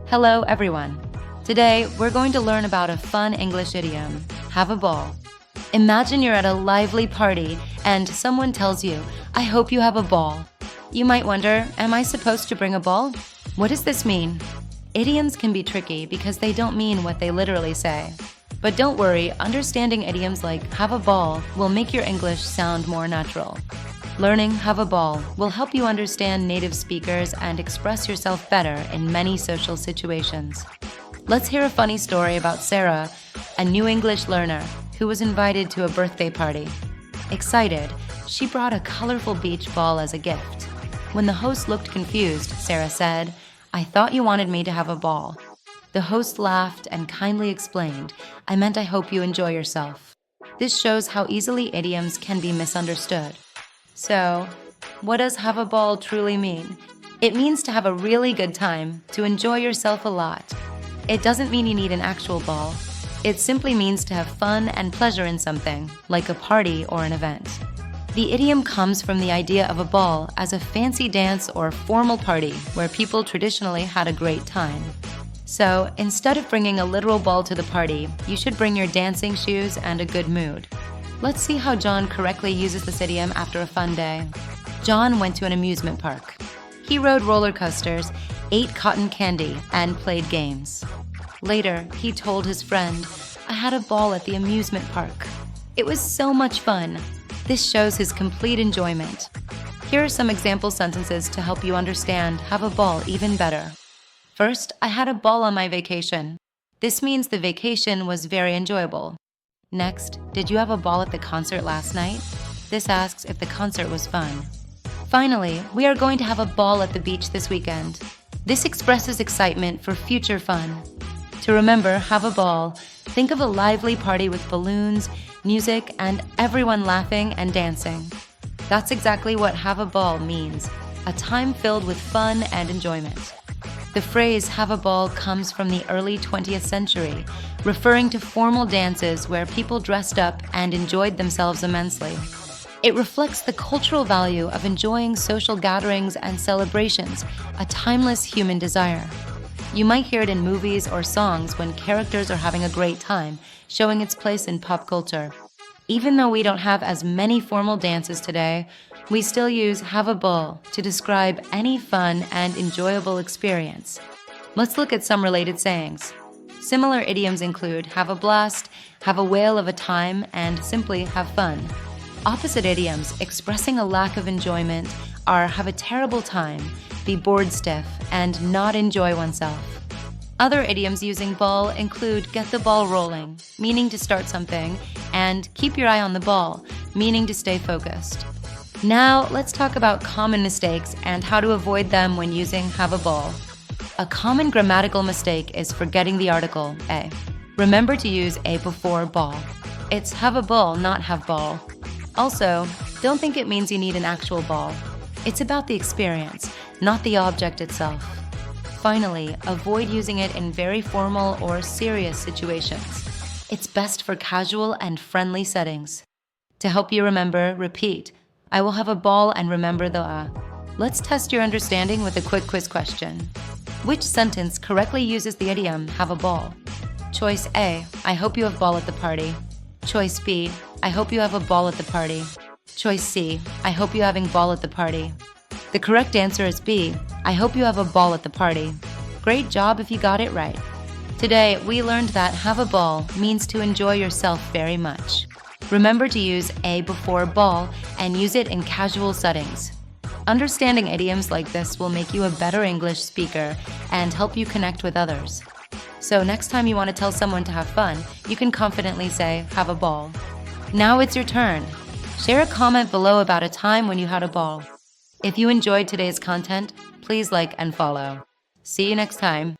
Hello, everyone. Today, we're going to learn about a fun English idiom, have a ball. Imagine you're at a lively party and someone tells you, I hope you have a ball. You might wonder, am I supposed to bring a ball? What does this mean? Idioms can be tricky because they don't mean what they literally say. But don't worry, understanding idioms like have a ball will make your English sound more natural. Learning have a ball will help you understand native speakers and express yourself better in many social situations. Let's hear a funny story about Sarah, a new English learner who was invited to a birthday party. Excited, she brought a colorful beach ball as a gift. When the host looked confused, Sarah said, I thought you wanted me to have a ball. The host laughed and kindly explained, I meant I hope you enjoy yourself. This shows how easily idioms can be misunderstood. So, what does have a ball truly mean? It means to have a really good time, to enjoy yourself a lot. It doesn't mean you need an actual ball. It simply means to have fun and pleasure in something, like a party or an event. The idiom comes from the idea of a ball as a fancy dance or formal party where people traditionally had a great time. So, instead of bringing a literal ball to the party, you should bring your dancing shoes and a good mood. Let's see how John correctly uses this idiom after a fun day. John went to an amusement park. He rode roller coasters, ate cotton candy, and played games. Later, he told his friend, I had a ball at the amusement park. It was so much fun. This shows his complete enjoyment. Here are some example sentences to help you understand have a ball even better. First, I had a ball on my vacation. This means the vacation was very enjoyable. Next, did you have a ball at the concert last night? This asks if the concert was fun. Finally, we are going to have a ball at the beach this weekend. This expresses excitement for future fun. To remember have a ball, think of a lively party with balloons, music, and everyone laughing and dancing. That's exactly what have a ball means, a time filled with fun and enjoyment. The phrase have a ball comes from the early 20th century, referring to formal dances where people dressed up and enjoyed themselves immensely. It reflects the cultural value of enjoying social gatherings and celebrations, a timeless human desire. You might hear it in movies or songs when characters are having a great time, showing its place in pop culture. Even though we don't have as many formal dances today, we still use have a ball to describe any fun and enjoyable experience. Let's look at some related sayings. Similar idioms include have a blast, have a whale of a time, and simply have fun. Opposite idioms expressing a lack of enjoyment are have a terrible time, be bored stiff, and not enjoy oneself. Other idioms using ball include get the ball rolling, meaning to start something, and keep your eye on the ball, meaning to stay focused. Now, let's talk about common mistakes and how to avoid them when using have a ball. A common grammatical mistake is forgetting the article a. Remember to use a before ball. It's have a ball, not have ball. Also, don't think it means you need an actual ball. It's about the experience, not the object itself. Finally, avoid using it in very formal or serious situations. It's best for casual and friendly settings. To help you remember, repeat, I will have a ball and remember the a. Let's test your understanding with a quick quiz question. Which sentence correctly uses the idiom have a ball? Choice A, I hope you have ball at the party. Choice B, I hope you have a ball at the party. Choice C, I hope you having ball at the party. The correct answer is B, I hope you have a ball at the party. Great job if you got it right. Today, we learned that have a ball means to enjoy yourself very much. Remember to use a before ball and use it in casual settings. Understanding idioms like this will make you a better English speaker and help you connect with others. So next time you want to tell someone to have fun, you can confidently say, have a ball. Now it's your turn. Share a comment below about a time when you had a ball. If you enjoyed today's content, please like and follow. See you next time.